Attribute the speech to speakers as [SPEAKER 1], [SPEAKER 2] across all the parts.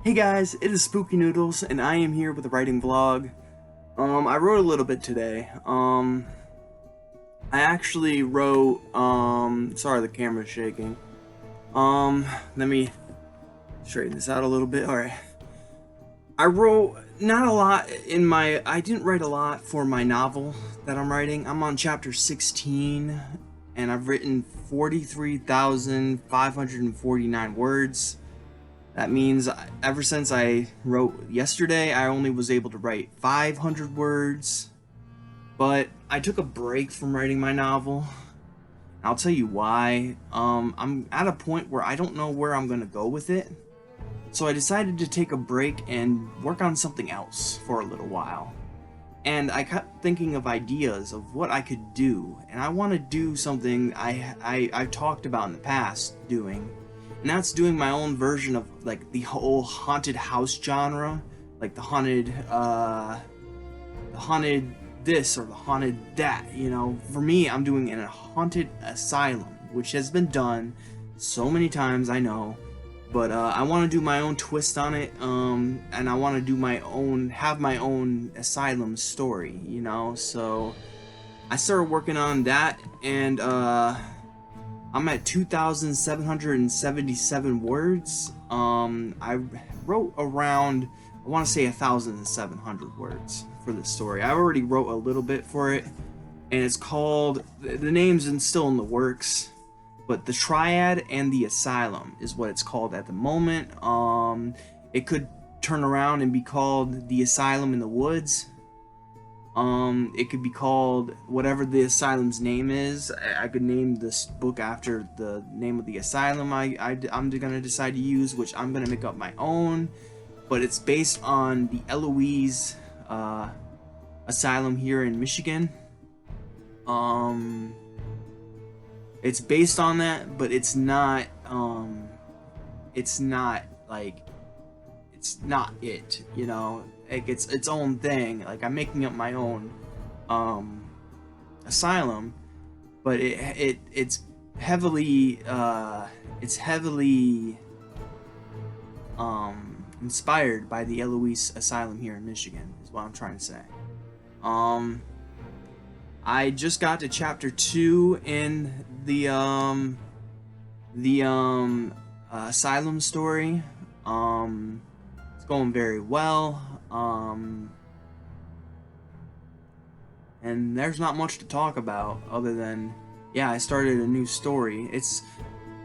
[SPEAKER 1] Hey guys, it is Spooky Noodles, and I am here with a writing vlog. I wrote a little bit today. I actually wrote, sorry the camera's shaking. Let me straighten this out a little bit. Alright. I wrote not a lot I didn't write a lot for my novel that I'm writing. I'm on chapter 16, and I've written 43,549 words. That means ever since I wrote yesterday, I only was able to write 500 words. But I took a break from writing my novel. I'll tell you why. I'm at a point where I don't know where I'm gonna go with it. So I decided to take a break and work on something else for a little while. And I kept thinking of ideas of what I could do. And I want to do something I've talked about in the past doing. And that's doing my own version of like the whole haunted house genre, like the haunted this or the haunted that. You know, for me, I'm doing in a haunted asylum, which has been done so many times, I know, but I want to do my own twist on it, and I want to do have my own asylum story, you know. So I started working on that, and I'm at 2,777 words. I wrote around, I want to say 1,700 words for this story. I already wrote a little bit for it, and it's called, the name's still in the works, but The Triad and the Asylum is what it's called at the moment. It could turn around and be called The Asylum in the Woods. It could be called whatever the asylum's name is. I could name this book after the name of the asylum I'm gonna decide to use, which I'm gonna make up my own. But it's based on the Eloise asylum here in Michigan. It's based on that, but it's not it, you know. Like, it's its own thing. Like, I'm making up my own asylum, but it's heavily inspired by the Eloise Asylum here in Michigan, is what I'm trying to say. I just got to chapter 2 in the asylum story. It's going very well. And there's not much to talk about other than, yeah, I started a new story. It's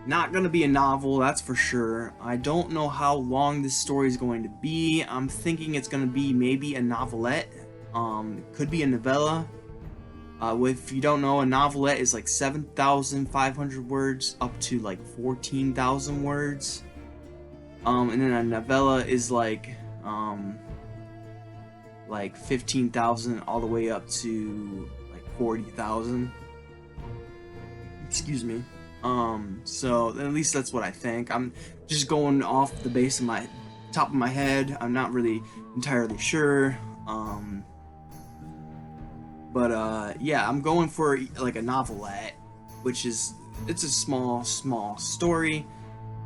[SPEAKER 1] not gonna be a novel, that's for sure. I don't know how long this story is going to be. I'm thinking it's gonna be maybe a novelette. It could be a novella. If you don't know, a novelette is like 7,500 words up to like 14,000 words. And then a novella is like 15,000 all the way up to like 40,000. Excuse me. So at least that's what I think. I'm just going off the base of my top of my head. I'm not really entirely sure. Yeah, I'm going for like a novelette, which is, it's a small story.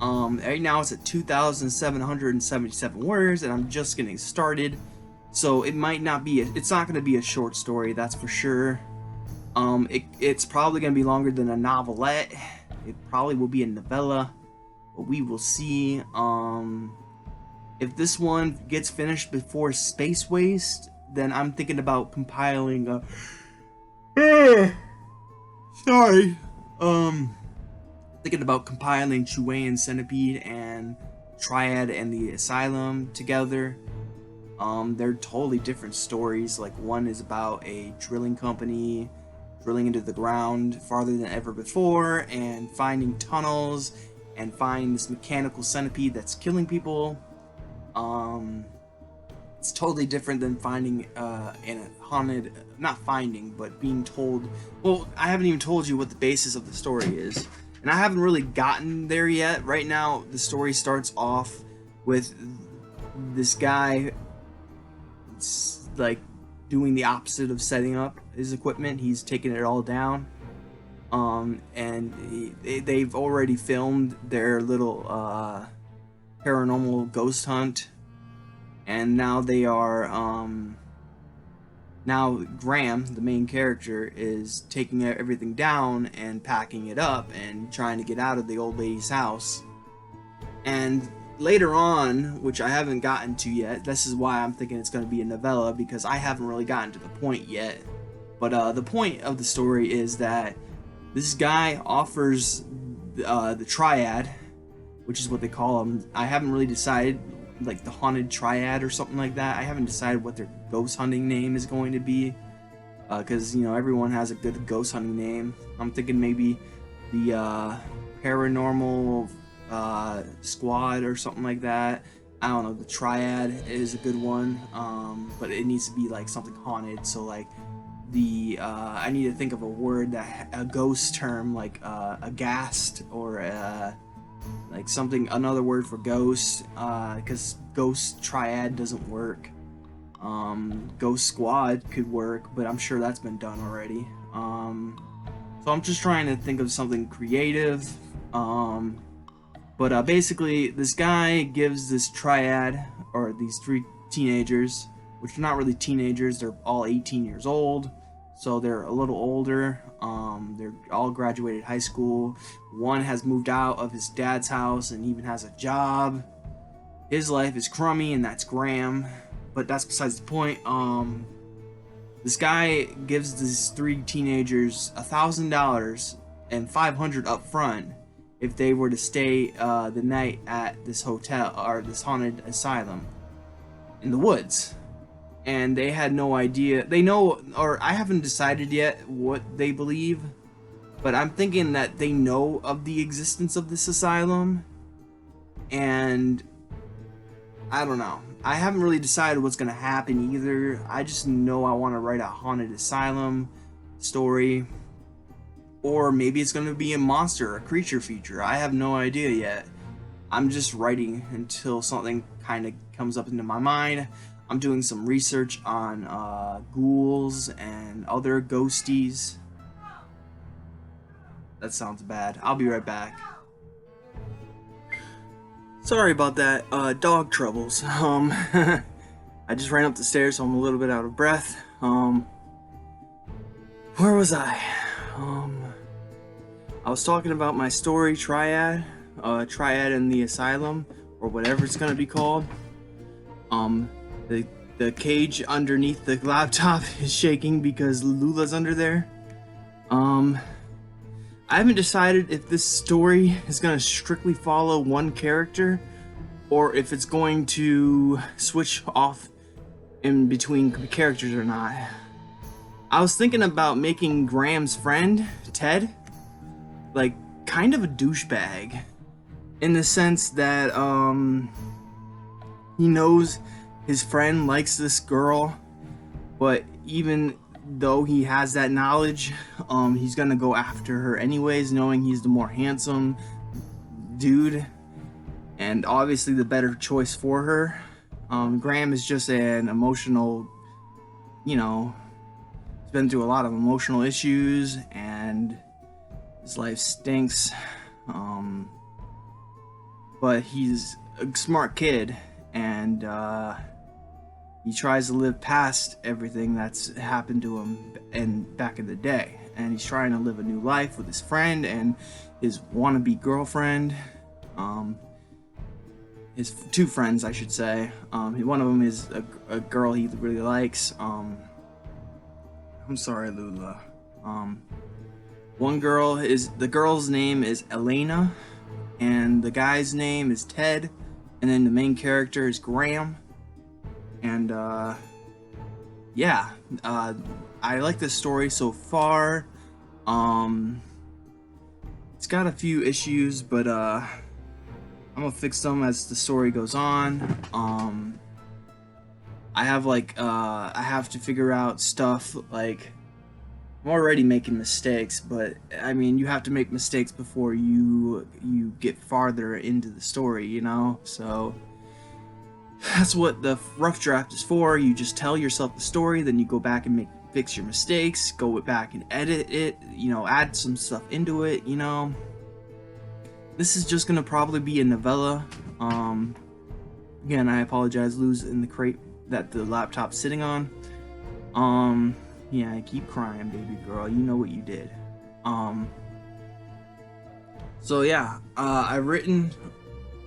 [SPEAKER 1] Right now it's at 2,777 words, and I'm just getting started. So it might not be, it's not going to be a short story, that's for sure. It's probably going to be longer than a novelette. It probably will be a novella, but we will see. If this one gets finished before Space Waste, then I'm thinking about compiling a... Sorry. Thinking about compiling Chilean Centipede and Triad and the Asylum together. They're totally different stories. Like, one is about a drilling company drilling into the ground farther than ever before and finding tunnels and finding this mechanical centipede that's killing people. It's totally different than finding in a haunted, not finding, but being told. Well, I haven't even told you what the basis of the story is, and I haven't really gotten there yet. Right now, the story starts off with this guy, like, doing the opposite of setting up his equipment. He's taking it all down. And they've already filmed their little paranormal ghost hunt, and now they are now Graham, the main character, is taking everything down and packing it up and trying to get out of the old lady's house. And later on, which I haven't gotten to yet, this is why I'm thinking it's going to be a novella, because I haven't really gotten to the point yet. But the point of the story is that this guy offers the triad, which is what they call them. I haven't really decided, like the haunted triad or something like that. I haven't decided what their ghost hunting name is going to be, because everyone has a good ghost hunting name. I'm thinking maybe the paranormal squad or something like that. I don't know. The triad is a good one, but it needs to be like something haunted. So like I need to think of a word, that a ghost term, like aghast, or like something, another word for ghost, because ghost triad doesn't work. Ghost squad could work, but I'm sure that's been done already. So I'm just trying to think of something creative. But basically, this guy gives this triad, or these three teenagers, which are not really teenagers, they're all 18 years old, so they're a little older. They're all graduated high school. One has moved out of his dad's house and even has a job. His life is crummy, and that's Graham, but that's besides the point. This guy gives these three teenagers $1,000 and $500 up front if they were to stay the night at this hotel, or this haunted asylum in the woods. And they had no idea. They know, or I haven't decided yet what they believe, but I'm thinking that they know of the existence of this asylum, and I don't know. I haven't really decided what's going to happen either. I just know I want to write a haunted asylum story, or maybe it's going to be a monster, a creature feature. I have no idea yet. I'm just writing until something kind of comes up into my mind. I'm doing some research on ghouls and other ghosties. That sounds bad. I'll be right back. Sorry about that. Dog troubles. I just ran up the stairs, so I'm a little bit out of breath. Where was I? I was talking about my story, Triad. Triad in the Asylum, or whatever it's gonna be called. The cage underneath the laptop is shaking because Lula's under there. I haven't decided if this story is going to strictly follow one character, or if it's going to switch off in between characters or not. I was thinking about making Graham's friend, Ted, like kind of a douchebag, in the sense that he knows his friend likes this girl, but even though he has that knowledge, he's gonna go after her anyways, knowing he's the more handsome dude and obviously the better choice for her. Graham is just an emotional, he's been through a lot of emotional issues and his life stinks. But he's a smart kid, and he tries to live past everything that's happened to him back in the day, and he's trying to live a new life with his friend and his wannabe girlfriend. His two friends, I should say. One of them is a girl he really likes. I'm sorry, Lula. The girl's name is Elena, and the guy's name is Ted, and then the main character is Graham. And I like this story so far. It's got a few issues, but I'm gonna fix them as the story goes on. I have to figure out stuff, like, I'm already making mistakes, but I mean, you have to make mistakes before you get farther into the story, so that's what the rough draft is for. You just tell yourself the story, then you go back and fix your mistakes, go back and edit it, add some stuff into it. This is just gonna probably be a novella, Again, I apologize, Lou's in the crate that the laptop's sitting on. Yeah, I keep crying, baby girl. You know what you did. So yeah, I've written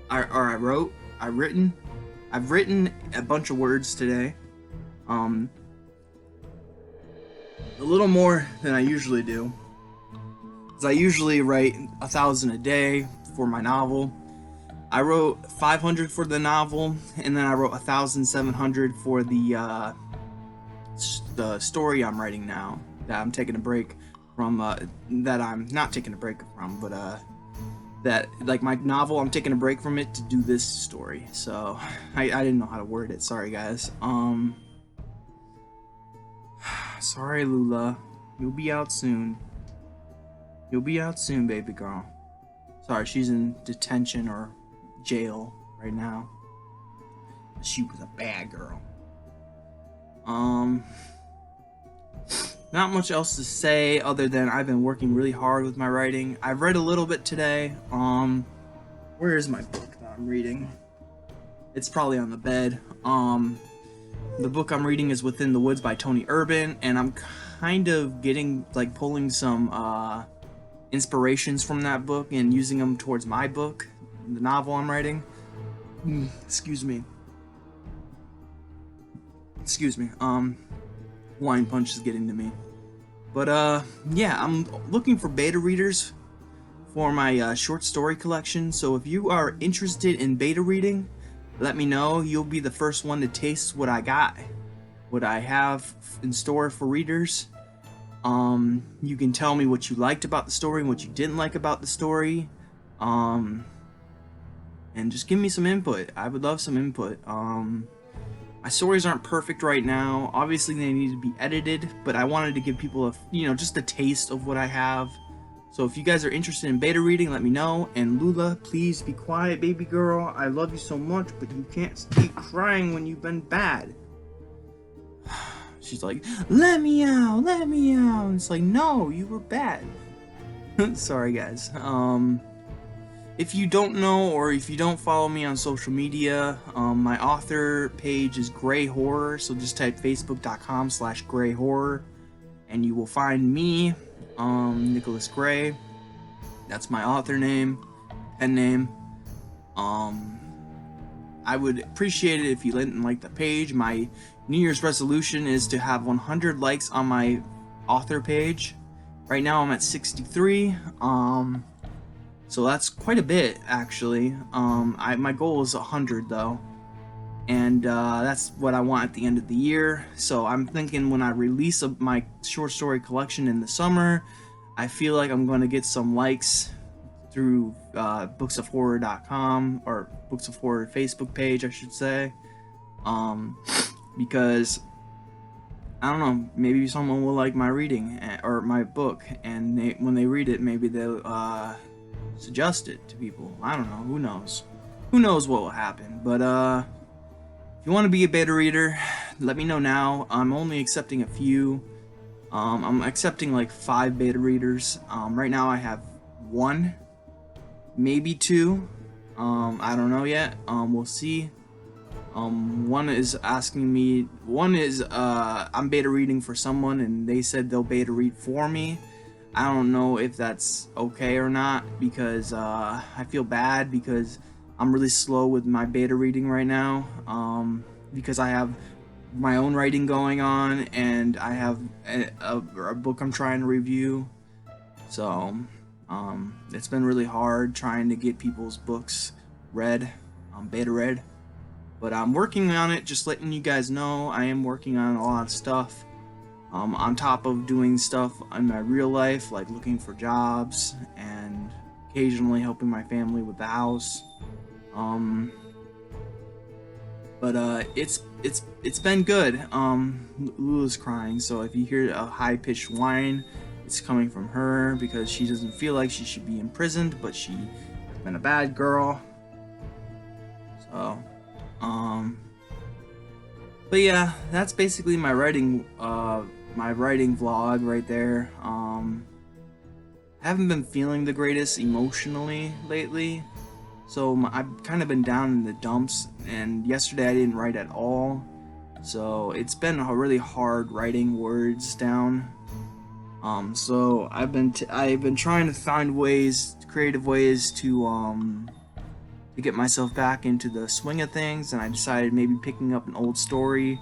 [SPEAKER 1] a bunch of words today. A little more than I usually do. Because I usually write 1,000 a day for my novel. I wrote 500 for the novel, and then I wrote 1,700 for the story I'm writing now. That I'm taking a break from. That I'm not taking a break from, but that like my novel, I'm taking a break from it to do this story. So I didn't know how to word it. Sorry, guys. Sorry, Lula. You'll be out soon. You'll be out soon, baby girl. Sorry, she's in detention or jail right now. She was a bad girl. Not much else to say other than I've been working really hard with my writing. I've read a little bit today. Where is my book that I'm reading? It's probably on the bed. The book I'm reading is Within the Woods by Tony Urban, and I'm kind of pulling some inspirations from that book and using them towards my book, the novel I'm writing. Excuse me. Wine punch is getting to me. But yeah, I'm looking for beta readers for my short story collection. So if you are interested in beta reading, let me know. You'll be the first one to taste what I got, what I have in store for readers. You can tell me what you liked about the story and what you didn't like about the story. And just give me some input. I would love some input. My stories aren't perfect right now. Obviously, they need to be edited, but I wanted to give people just a taste of what I have. So if you guys are interested in beta reading, let me know. And Lula, please be quiet, baby girl. I love you so much, but you can't keep crying when you've been bad. She's like, let me out, let me out. And it's like, no, you were bad. Sorry, guys. If you don't know, or if you don't follow me on social media, my author page is Gray Horror, so just type facebook.com/Gray Horror, and you will find me, Nicholas Gray. That's my author name, pen name. I would appreciate it if you didn't like the page. My New Year's resolution is to have 100 likes on my author page. Right now I'm at 63. So that's quite a bit, actually. My goal is 100, though. And that's what I want at the end of the year. So I'm thinking when I release my short story collection in the summer, I feel like I'm going to get some likes through booksofhorror.com, or Books of Horror Facebook page, I should say. Because, I don't know, maybe someone will like my reading, or my book, and when they read it, maybe they'll suggest it to people. I don't know. Who knows? Who knows what will happen? But if you want to be a beta reader, let me know now. I'm only accepting a few. I'm accepting like 5 beta readers. Right now I have 1, maybe 2. I don't know yet. We'll see. One is asking me. One is I'm beta reading for someone, and they said they'll beta read for me. I don't know if that's okay or not, because I feel bad because I'm really slow with my beta reading right now, because I have my own writing going on, and I have a book I'm trying to review. So it's been really hard trying to get people's books read, beta read. But I'm working on it, just letting you guys know. I am working on a lot of stuff. On top of doing stuff in my real life, like looking for jobs and occasionally helping my family with the house. But it's been good. Lula's crying, so if you hear a high-pitched whine, it's coming from her because she doesn't feel like she should be imprisoned, but she's been a bad girl. So, but yeah, that's basically my writing vlog right there. I haven't been feeling the greatest emotionally lately. So I've kind of been down in the dumps, and yesterday I didn't write at all. So it's been really hard writing words down. So I've been trying to find creative ways to get myself back into the swing of things, and I decided maybe picking up an old story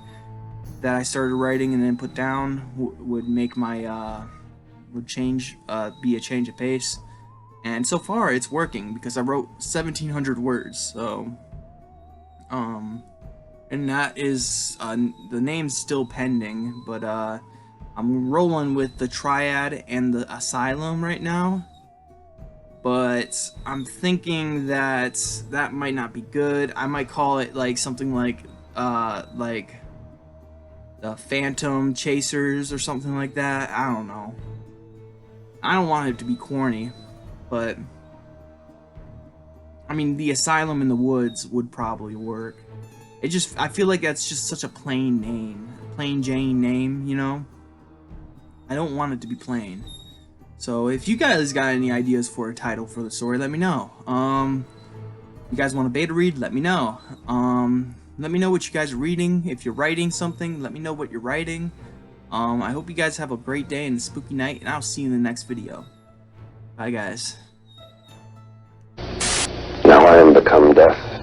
[SPEAKER 1] that I started writing and then put down would make my be a change of pace. And so far it's working because I wrote 1,700 words. So and that is the name's still pending, but I'm rolling with the Triad and the Asylum right now. But I'm thinking that might not be good. I might call it like something like the Phantom Chasers or something like that. I don't know. I don't want it to be corny, but I mean, the Asylum in the Woods would probably work. I feel like that's just such a plain name, plain Jane name, you know? I don't want it to be plain. So if you guys got any ideas for a title for the story, let me know. You guys want a beta read? Let me know. Let me know what you guys are reading. If you're writing something, let me know what you're writing. I hope you guys have a great day and a spooky night, and I'll see you in the next video. Bye, guys.
[SPEAKER 2] Now I am become death.